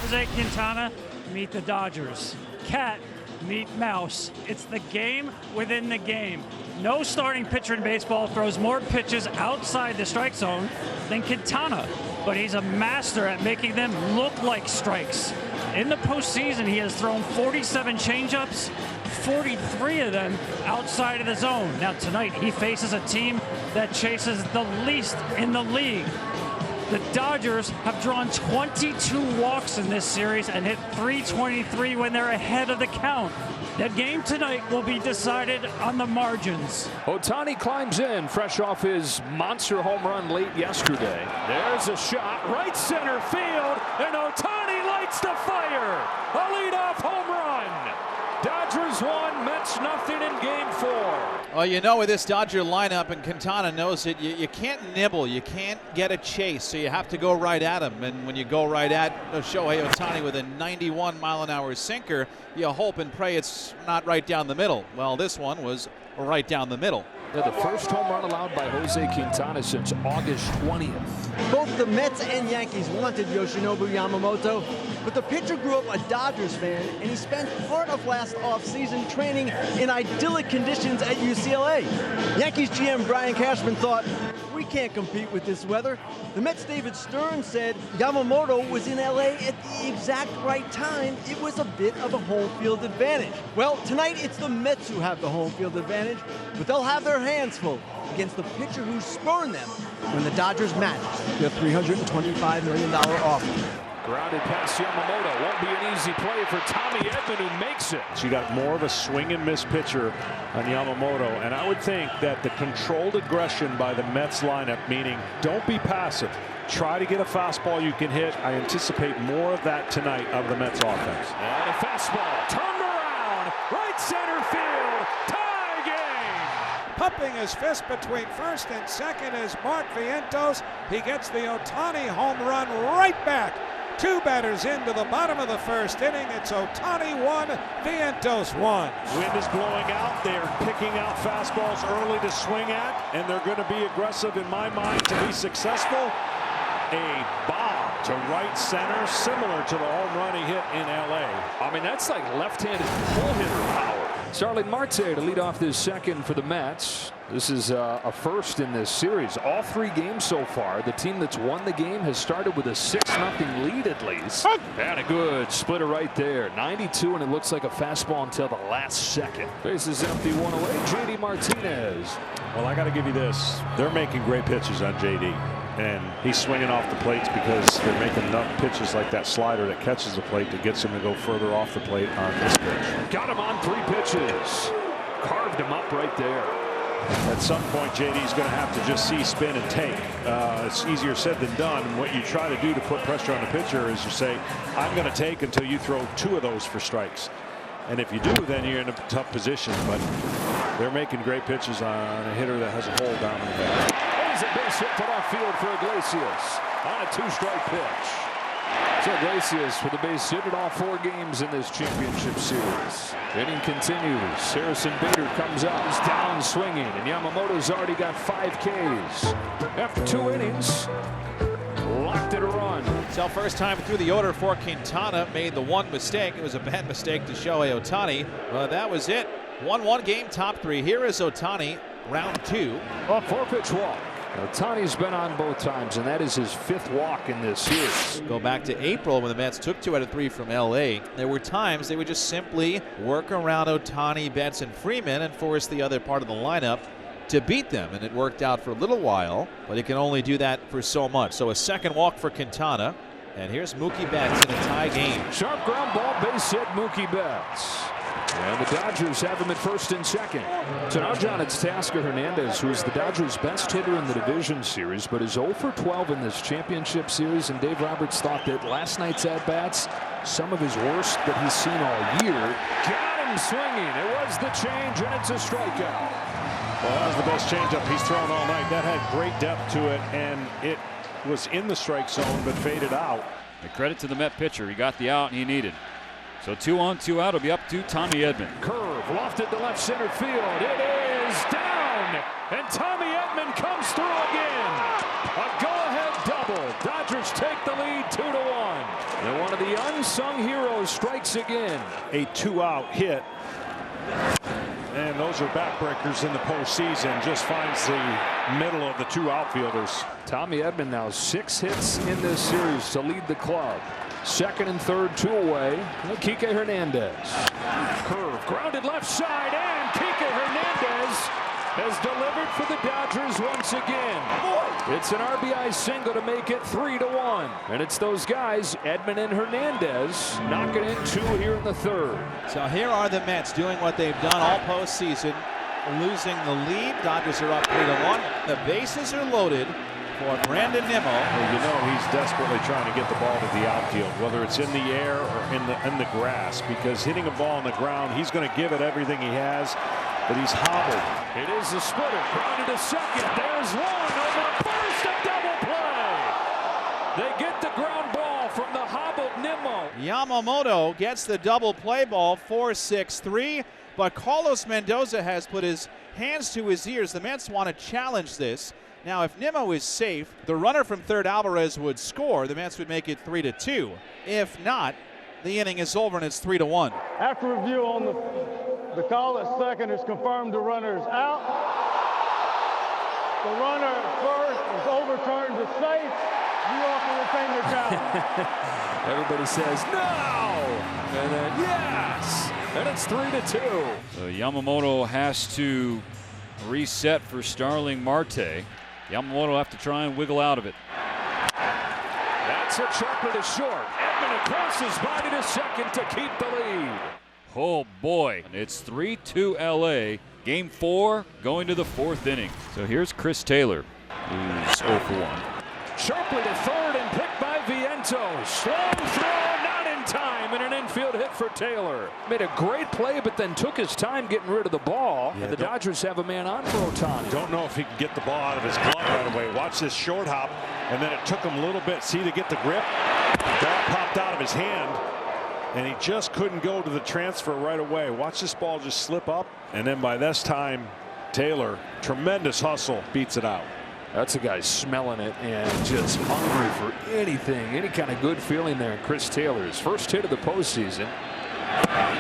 Jose Quintana, meet the Dodgers. Cat, meet mouse. It's the game within the game. No starting pitcher in baseball throws more pitches outside the strike zone than Quintana, but he's a master at making them look like strikes. In the postseason, he has thrown 47 changeups, 43 of them outside of the zone. Now tonight, he faces a team that chases the least in the league. The Dodgers have drawn 22 walks in this series and hit .323 when they're ahead of the count. That game tonight will be decided on the margins. Otani climbs in, fresh off his monster home run late yesterday. There's a shot, right center field, and Otani lights the fire. A leadoff home run. Dodgers 1, Mets nothing in Game 4. Well, you know, with this Dodger lineup, and Quintana knows it, you can't nibble, you can't get a chase, so you have to go right at him. And when you go right at Shohei Otani with a 91-mile-an-hour sinker, you hope and pray it's not right down the middle. Well, this one was right down the middle. The first home run allowed by Jose Quintana since August 20th. Both the Mets and Yankees wanted Yoshinobu Yamamoto, but the pitcher grew up a Dodgers fan, and he spent part of last offseason training in idyllic conditions at UCLA. Yankees GM Brian Cashman thought, we can't compete with this weather. The Mets' David Stern said Yamamoto was in LA at the exact right time. It was a bit of a home field advantage. Well, tonight it's the Mets who have the home field advantage, but they'll have their hands full against the pitcher who spurned them when the Dodgers matched their $325 million offer. Grounded past Yamamoto. Won't be an easy play for Tommy Edman, who makes it. So you got more of a swing and miss pitcher on Yamamoto, and I would think that the controlled aggression by the Mets lineup, meaning don't be passive, try to get a fastball you can hit. I anticipate more of that tonight out of the Mets offense. And a fastball turned around, right center field, tie game. Pumping his fist between first and second is Mark Vientos. He gets the Otani home run right back. Two batters into the bottom of the first inning. It's Otani 1, Vientos 1. Wind is blowing out. They're picking out fastballs early to swing at, and they're going to be aggressive, in my mind, to be successful. A bomb to right center, similar to the home run he hit in LA. I mean, that's like left-handed pull hitter power. Starling Marte to lead off this second for the Mets. This is a first in this series. All 3 games so far, the team that's won the game has started with a 6-0 lead at least. And a good splitter right there. 92, and it looks like a fastball until the last second. Bases empty, 1 away. JD Martinez. Well, I got to give you this. They're making great pitches on JD. And he's swinging off the plates because they're making enough pitches like that slider that catches the plate that gets him to go further off the plate on this pitch. Got him on 3 pitches. Carved him up right there. At some point, JD's going to have to just see, spin, and take. It's easier said than done. And what you try to do to put pressure on the pitcher is you say, I'm going to take until you throw 2 of those for strikes. And if you do, then you're in a tough position. But they're making great pitches on a hitter that has a hole down in the back. There's a base hit to left field for Iglesias on a 2-strike pitch. So Iglesias with a base hit in all 4 games in this championship series. Inning continues. Harrison Bader comes up. He's down swinging, and Yamamoto's already got 5 Ks. After 2 innings, locked it a run. So first time through the order for Quintana, made the one mistake. It was a bad mistake to Shohei Otani. That was it. 1-1 game, top 3. Here is Otani, round 2. A 4-pitch walk. Otani's been on both times, and that is his 5th walk in this series. Go back to April when the Mets took 2 out of 3 from LA. There were times they would just simply work around Otani, Betts, and Freeman and force the other part of the lineup to beat them, and it worked out for a little while, but he can only do that for so much. So a second walk for Quintana, and here's Mookie Betts in a tie game. Sharp ground ball, base hit, Mookie Betts. And the Dodgers have him at first and second. So now, John, it's Teoscar Hernandez, who is the Dodgers' best hitter in the division series, but is 0 for 12 in this championship series. And Dave Roberts thought that last night's at-bats, some of his worst that he's seen all year. Got him swinging. It was the change, and it's a strikeout. Well, that was the best changeup he's thrown all night. That had great depth to it, and it was in the strike zone but faded out. A credit to the Met pitcher. He got the out he needed. So 2 on, 2 out. It'll be up to Tommy Edman. Curve lofted to left center field. It is down, and Tommy Edman comes through again. A go-ahead double. Dodgers take the lead 2-1. And one of the unsung heroes strikes again. A 2-out hit. And those are backbreakers in the postseason. Just finds the middle of the two outfielders. Tommy Edman now 6 hits in this series to lead the club. Second and third, 2 away. Kike Hernandez. Curve grounded left side, and Kike Hernandez has delivered for the Dodgers once again. It's an RBI single to make it 3-1. And it's those guys, Edman and Hernandez, knocking in 2 here in the third. So here are the Mets doing what they've done all postseason, losing the lead. Dodgers are up 3-1. The bases are loaded for Brandon Nimmo. Well, you know he's desperately trying to get the ball to the outfield, whether it's in the air or in the grass, because hitting a ball on the ground, he's going to give it everything he has, but he's hobbled. It is the splitter, grounded to second. There's one over first, a double play. They get the ground ball from the hobbled Nimmo. Yamamoto gets the double play ball, 4-6-3, but Carlos Mendoza has put his hands to his ears. The Mets want to challenge this. Now, if Nimmo is safe, the runner from third, Alvarez, would score. The Mets would make it 3-2. If not, the inning is over and it's 3-1. After review on the call at second is confirmed the runner is out. The runner at first is overturned to safe. You all can retain your challenge. Everybody says no, and then yes, and it's 3-2. So Yamamoto has to reset for Starling Marte. Yamamoto will have to try and wiggle out of it. That's a chopper to short. Edman across his body to second to keep the lead. Oh boy, it's 3-2 LA. Game 4 going to the 4th inning. So here's Chris Taylor, who's 0 for 1. Sharply to third and picked by Vientos. Long throw, not in time, and an infield hit for Taylor. Made a great play, but then took his time getting rid of the ball. Yeah, and the Dodgers have a man on for Otani. Don't know if he can get the ball out of his glove right away. Watch this short hop, and then it took him a little bit. See, to get the grip. Ball popped out of his hand, and he just couldn't go to the transfer right away. Watch this ball just slip up, and then by this time, Taylor, tremendous hustle, beats it out. That's a guy smelling it and just hungry for anything, any kind of good feeling there in Chris Taylor's first hit of the postseason.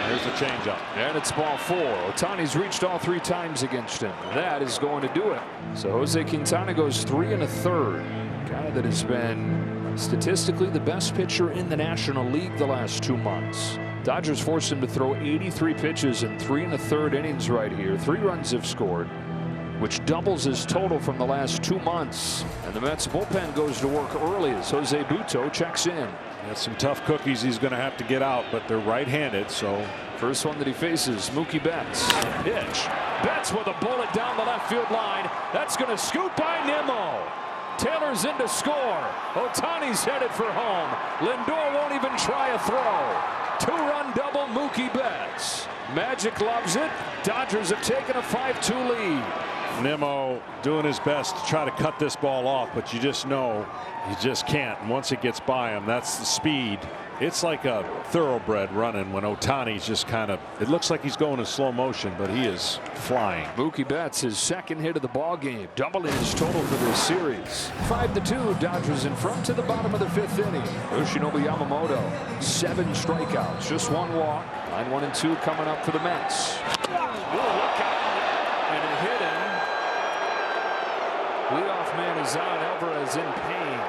There's the changeup. And it's ball 4. Otani's reached all 3 times against him. That is going to do it. So Jose Quintana goes 3 1/3. Guy that has been statistically the best pitcher in the National League the last 2 months. Dodgers forced him to throw 83 pitches in 3 1/3 innings right here. 3 runs have scored, which doubles his total from the last 2 months. And the Mets bullpen goes to work early as Jose Butto checks in. That's some tough cookies he's going to have to get out, but they're right-handed, so. First one that he faces, Mookie Betts. Pitch. Betts with a bullet down the left field line. That's going to scoot by Nimmo. Taylor's in to score. Otani's headed for home. Lindor won't even try a throw. 2-run double, Mookie Betts. Magic loves it. Dodgers have taken a 5-2 lead. Nimmo doing his best to try to cut this ball off, but you just know he just can't. And once it gets by him, that's the speed. It's like a thoroughbred running when Otani's just kind of, it looks like he's going in slow motion, but he is flying. Mookie Betts, his second hit of the ball game, doubling his total for this series. 5-2, Dodgers in front to the bottom of the 5th inning. Yoshinobu Yamamoto, 7 strikeouts, just 1 walk. Line 1 and 2 coming up for the Mets. Look out. And a hit him. Leadoff man is on. Alvarez in pain.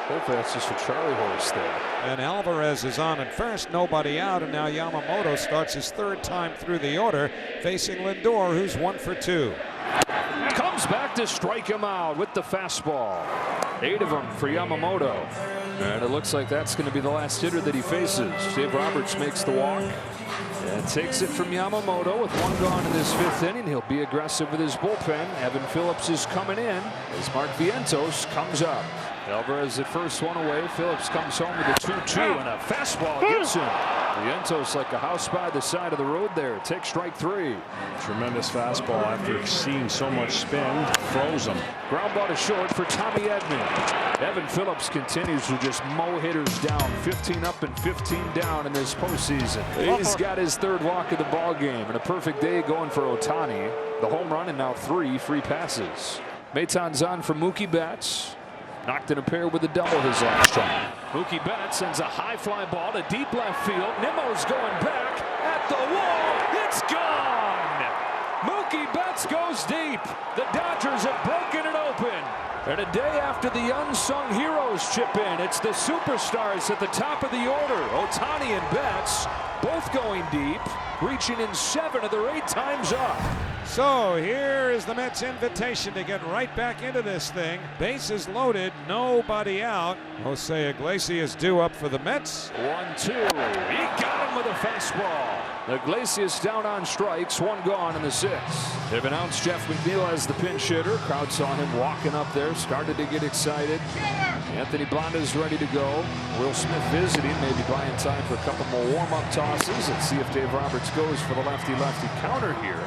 Hopefully that's just a Charlie horse there. And Alvarez is on at first, nobody out, and now Yamamoto starts his 3rd time through the order, facing Lindor, who's 1 for 2. Comes back to strike him out with the fastball. 8 of them for Yamamoto. And it looks like that's going to be the last hitter that he faces. Dave Roberts makes the walk and takes it from Yamamoto with 1 gone in this 5th inning. He'll be aggressive with his bullpen. Evan Phillips is coming in as Mark Vientos comes up. Alvarez at first, 1 away. Phillips comes home with a 2-2 and a fastball gets him. Vientos like a house by the side of the road there. Takes strike 3. Tremendous fastball after seeing so much spin. Froze him. Ground ball to short for Tommy Edman. Evan Phillips continues to just mow hitters down. 15 up and 15 down in this postseason. He's got his 3rd walk of the ball game and a perfect day going for Otani. The home run and now 3 free passes. Maton's on for Mookie Betts. Knocked in a pair with a double his last time. Mookie Betts sends a high fly ball to deep left field. Nimmo's going back at the wall. It's gone. Mookie Betts goes deep. The Dodgers have broken it open. And a day after the unsung heroes chip in, it's the superstars at the top of the order. Otani and Betts both going deep, reaching in 7 of their 8 times up. So here is the Mets' invitation to get right back into this thing. Bases loaded, nobody out. Jose Iglesias due up for the Mets. 1-2. He got him with a fastball. Iglesias down on strikes, 1 gone in the 6th. They've announced Jeff McNeil as the pinch hitter. Crowd saw him walking up there, started to get excited. Anthony Blonda's ready to go. Will Smith visiting, maybe buying time for a couple more warm-up tosses. Let's see if Dave Roberts goes for the lefty-lefty counter here.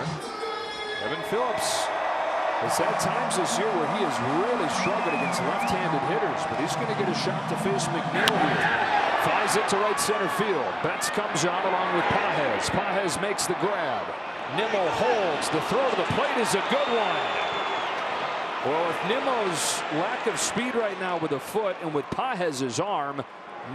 Evan Phillips has had times this year where he has really struggled against left-handed hitters, but he's going to get a shot to face McNeil here. Flies it to right center field. Betts comes on along with Pages. Pages makes the grab. Nimmo holds. The throw to the plate is a good one. Well, with Nimmo's lack of speed right now with a foot and with Pages' arm,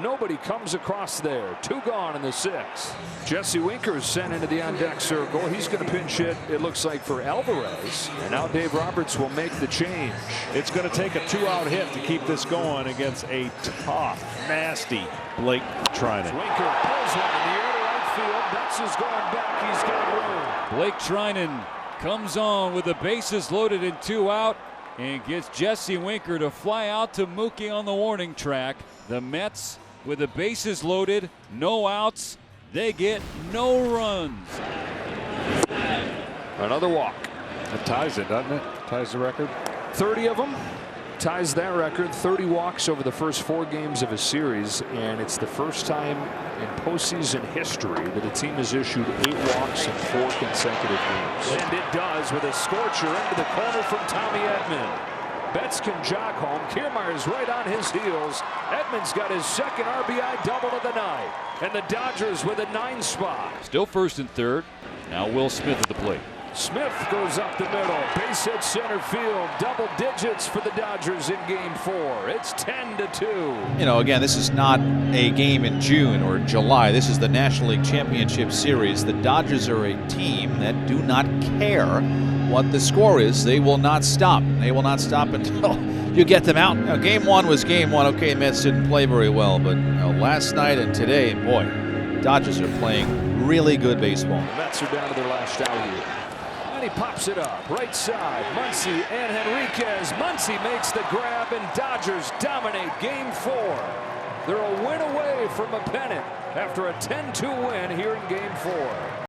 nobody comes across there. 2 gone in the 6th. Jesse Winker's sent into the on-deck circle. He's going to pinch hit, it looks like, for Alvarez. And now Dave Roberts will make the change. It's going to take a 2-out hit to keep this going against a tough, nasty Blake Trinan. Winker pulls one in the air to right field. Betts is going back. He's got room. Blake Trinan comes on with the bases loaded and 2 out and gets Jesse Winker to fly out to Mookie on the warning track. The Mets with the bases loaded, no outs. They get no runs. Another walk. That ties it, doesn't it? Ties the record. 30 of them. Ties that record. 30 walks over the first 4 games of a series, and it's the first time in postseason history that a team has issued 8 walks in 4 consecutive games. And it does with a scorcher into the corner from Tommy Edman. Betts can jog home. Kiermaier's right on his heels. Edman's got his 2nd RBI double of the night. And the Dodgers with a 9 spot. Still 1st and 3rd. Now Will Smith at the plate. Smith goes up the middle. Base hit center field. Double digits for the Dodgers in game 4. It's 10-2. You know, again, this is not a game in June or July. This is the National League Championship Series. The Dodgers are a team that do not care what the score is. They will not stop. They will not stop until you get them out. Now, game 1 was game 1. Okay, Mets didn't play very well, but last night and today, boy, Dodgers are playing really good baseball. The Mets are down to their last out here. And he pops it up. Right side. Muncy and Henriquez. Muncy makes the grab, and Dodgers dominate game 4. They're a win away from a pennant after a 10-2 win here in game 4.